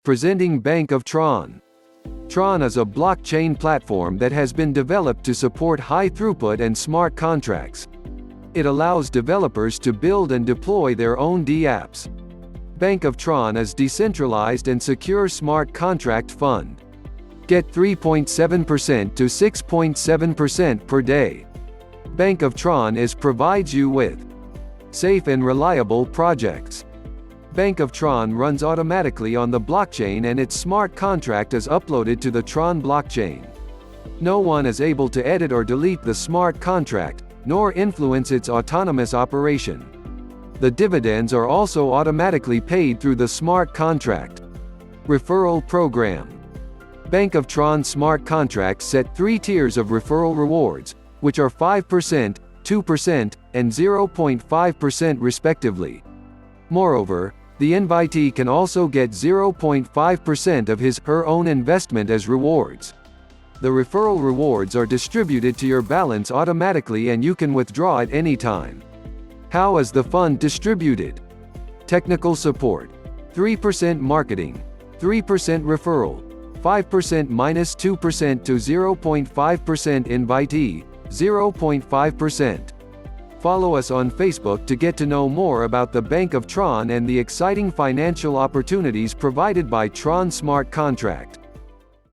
Presenting Bank of Tron. Tron is a blockchain platform that has been developed to support high throughput and smart contracts. It allows developers to build and deploy their own DApps. Bank of Tron is decentralized and secure smart contract fund. Get 3.7% to 6.7% per day. Bank of Tron provides you with safe and reliable projects. Bank of Tron runs automatically on the blockchain and its smart contract is uploaded to the Tron blockchain. No one is able to edit or delete the smart contract, nor influence its autonomous operation. The dividends are also automatically paid through the smart contract. Referral Program. Bank of Tron smart contracts set 3 tiers of referral rewards, which are 5%, 2%, and 0.5% respectively. Moreover, the invitee can also get 0.5% of his/her own investment as rewards. The referral rewards are distributed to your balance automatically and you can withdraw at any time. How is the fund distributed? Technical support. 3% marketing. 3% referral. 5% minus 2% to 0.5% invitee. 0.5%. Follow us on Facebook to get to know more about the Bank of Tron and the exciting financial opportunities provided by Tron Smart Contract.